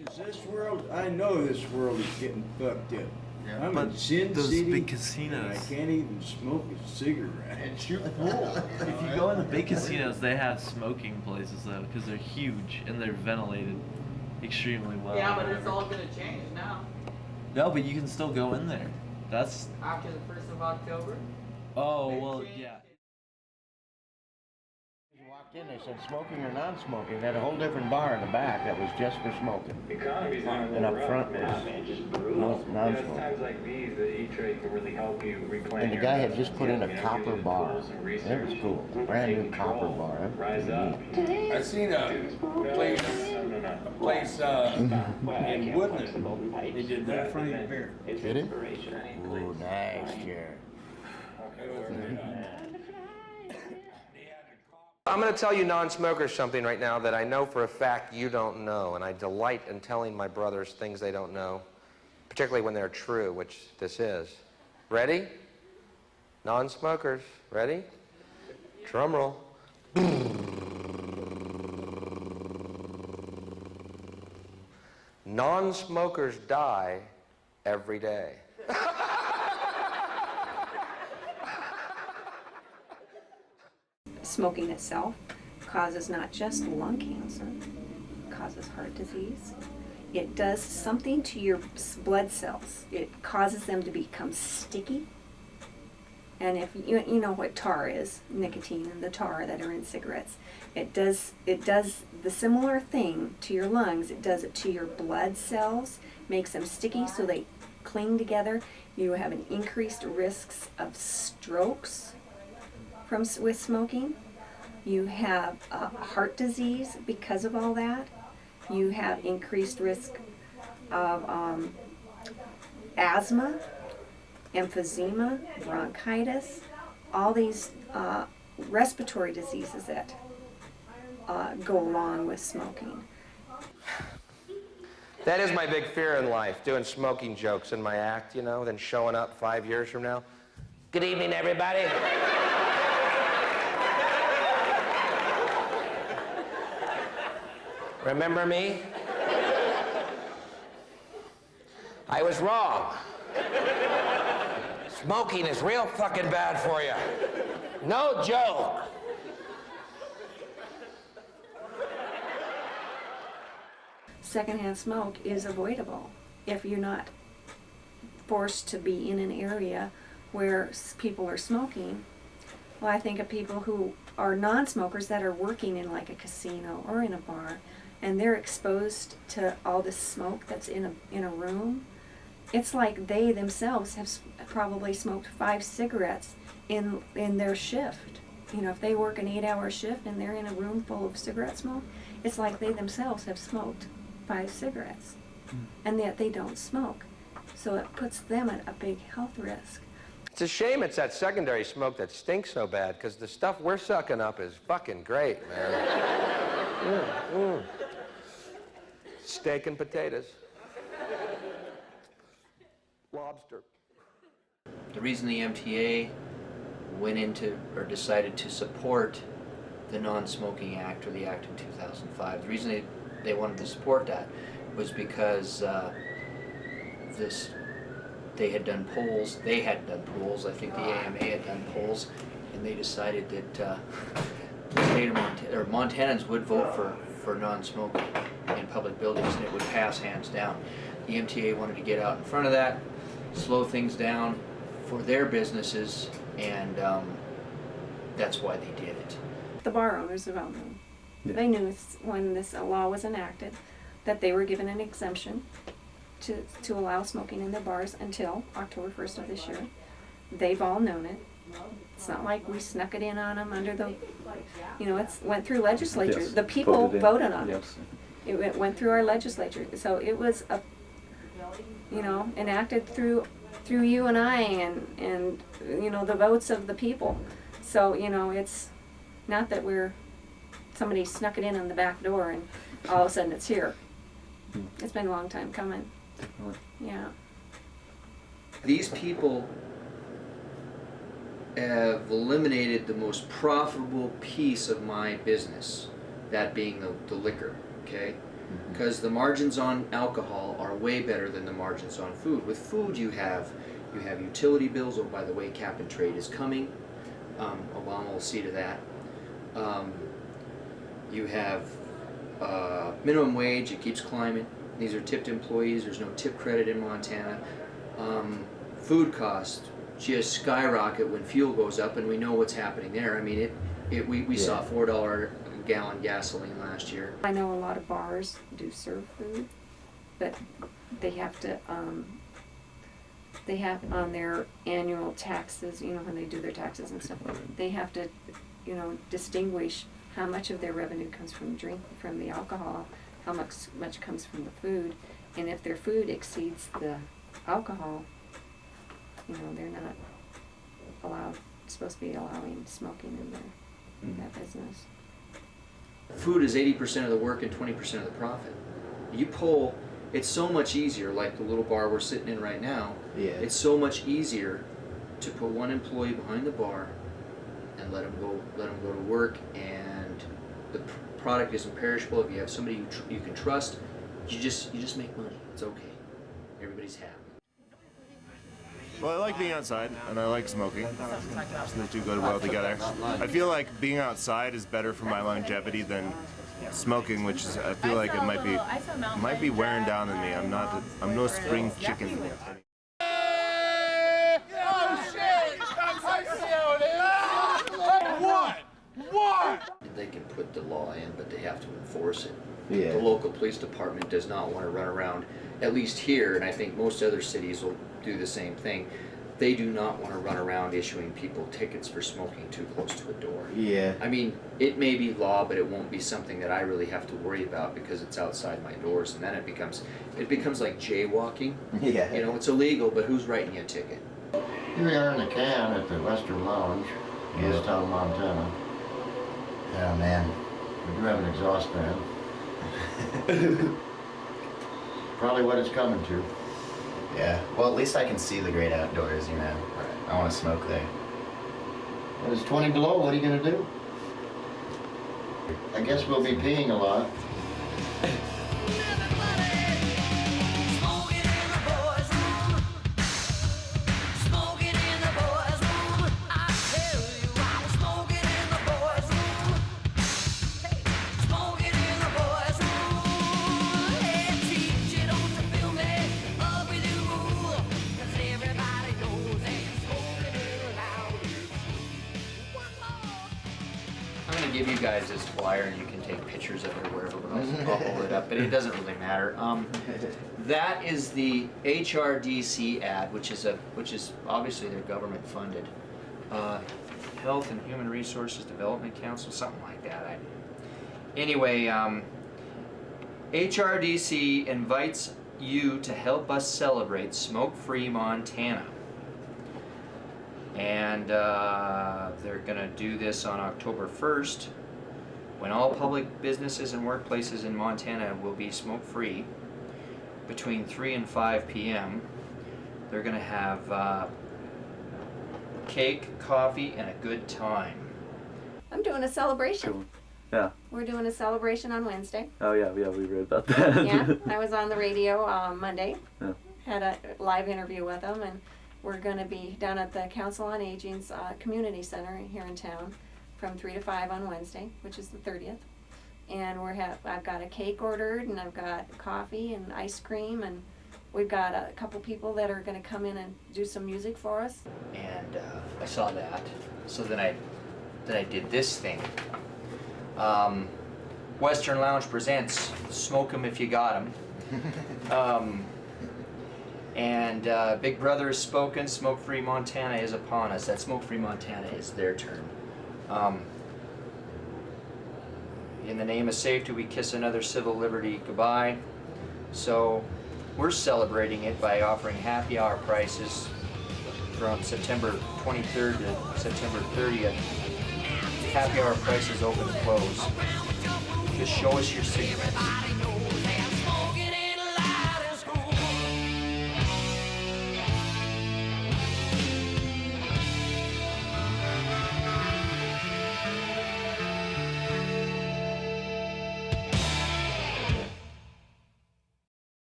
Is this world? I know this world is getting fucked up. Yeah, I'm but in Sin those City, big and casinos. I can't even smoke a cigarette. And shoot pool. If you go in the big casinos, they have smoking places though, because they're huge and they're ventilated extremely well. Yeah, but it's all gonna change now. No, but you can still go in there. That's. After the 1st of October? Oh well, yeah. You walked in, they said smoking or non-smoking. They had a whole different bar in the back that was just for smoking. Economy's on a And up rough, front man. was Just brutal. non-smoking. It's times like these that E-Trade can really help you reclaim And the your guy had just put in investment, a copper give you the bar. tools and It research was cool. to Brand take new copper control, bar. It was rise up. neat. I seen a place, in Woodland. They did that in front of your beer. Did it? Ooh, nice chair. I'm going to tell you non-smokers something right now that I know for a fact you don't know, and I delight in telling my brothers things they don't know, particularly when they're true, which this is. Ready? Non-smokers. Ready? Drum roll. Non-smokers die every day. Smoking itself causes not just lung cancer, it causes heart disease. It does something to your blood cells. It causes them to become sticky. And if you know what tar is, nicotine and the tar that are in cigarettes, it does the similar thing to your lungs. It does it to your blood cells, makes them sticky so they cling together. You have an increased risks of strokes with smoking. You have heart disease because of all that. You have increased risk of asthma, emphysema, bronchitis, all these respiratory diseases that go along with smoking. That is my big fear in life, doing smoking jokes in my act, you know, then showing up 5 years from now. Good evening, everybody. Remember me? I was wrong. Smoking is real fucking bad for you. No joke. Secondhand smoke is avoidable if you're not forced to be in an area where people are smoking. Well, I think of people who are non-smokers that are working in like a casino or in a bar, and they're exposed to all this smoke that's in a room. It's like they themselves have probably smoked 5 cigarettes in their shift. You know, if they work an 8-hour shift and they're in a room full of cigarette smoke, it's like they themselves have smoked 5 cigarettes, and yet they don't smoke. So it puts them at a big health risk. It's a shame it's that secondary smoke that stinks so bad, because the stuff we're sucking up is fucking great, man. Steak and potatoes. Lobster. The reason the MTA went into or decided to support the Non-Smoking Act, or the Act in 2005, the reason they wanted to support that was because they had done polls, I think the AMA had done polls, and they decided that the state of Montanans would vote for non-smoking in public buildings, and it would pass hands down. The MTA wanted to get out in front of that, slow things down for their businesses, and that's why they did it. The bar owners of Elmwood, they knew when this law was enacted that they were given an exemption to allow smoking in their bars until October 1st of this year. They've all known it. It's not like we snuck it in on them under the, you know, it went through legislature. Yes, the people voted on yes. it. It went through our legislature. So it was, enacted through you and I and the votes of the people. So, it's not that somebody snuck it in on the back door and all of a sudden it's here. It's been a long time coming. Definitely. Yeah. These people have eliminated the most profitable piece of my business, that being the liquor, okay? because the margins on alcohol are way better than the margins on food. With food, you have utility bills. Oh, by the way, cap and trade is coming. Obama will see to that. You have minimum wage. It keeps climbing. These are tipped employees. There's no tip credit in Montana. Food costs just skyrocket when fuel goes up, and we know what's happening there. I mean, we saw $4 a gallon gasoline last year. I know a lot of bars do serve food, but they have to, they have on their annual taxes, you know, when they do their taxes and stuff, they have to, you know, distinguish how much of their revenue comes from from the alcohol, how much comes from the food, and if their food exceeds the alcohol, you know, they're not supposed to be allowing smoking in that business. Food is 80% of the work and 20% of the profit. It's so much easier, like the little bar we're sitting in right now, it's so much easier to put one employee behind the bar and let them go to work, and the product isn't perishable. If you have somebody you can trust, you just make money. It's okay. Everybody's happy. Well, I like being outside, and I like smoking. So the two go well together. I feel like being outside is better for my longevity than smoking, which is, I feel like it might be wearing down on me. I'm no spring chicken. They can put the law in, but they have to enforce it. Yeah. The local police department does not want to run around, at least here, and I think most other cities will do the same thing. They do not want to run around issuing people tickets for smoking too close to a door. Yeah. I mean, it may be law, but it won't be something that I really have to worry about because it's outside my doors, and then it becomes like jaywalking. Yeah. You know, it's illegal, but who's writing you a ticket? Here we are in the can at the Western Lounge, Easttown, Montana. Yeah, man, we do have an exhaust fan. Probably what it's coming to. Yeah, well, at least I can see the great outdoors, you know. I want to smoke there. When it's 20 below, what are you gonna do? I guess we'll be peeing a lot. I'm going to give you guys this flyer and you can take pictures of it or wherever, but I'll hold it up, but it doesn't really matter. That is the HRDC ad, which is obviously they're government funded. Health and Human Resources Development Council, something like that. Anyway, HRDC invites you to help us celebrate smoke-free Montana. And they're going to do this on October 1st, when all public businesses and workplaces in Montana will be smoke-free between 3 and 5 p.m. They're going to have cake, coffee, and a good time. I'm doing a celebration. Cool. Yeah. We're doing a celebration on Wednesday. Oh yeah, we read about that. Yeah, I was on the radio Monday. Yeah. Had a live interview with them, and we're going to be down at the Council on Aging's community center here in town from 3 to 5 on Wednesday, which is the 30th. And I've got a cake ordered, and I've got coffee and ice cream, and we've got a couple people that are going to come in and do some music for us. And I saw that, so then I did this thing. Western Lounge presents Smoke 'em If You Got 'em. And Big Brother has spoken, Smoke-Free Montana is upon us. That Smoke-Free Montana is their turn. In the name of safety, we kiss another civil liberty goodbye. So we're celebrating it by offering happy hour prices from September 23rd to September 30th. Happy hour prices open and close. Just show us your cigarettes.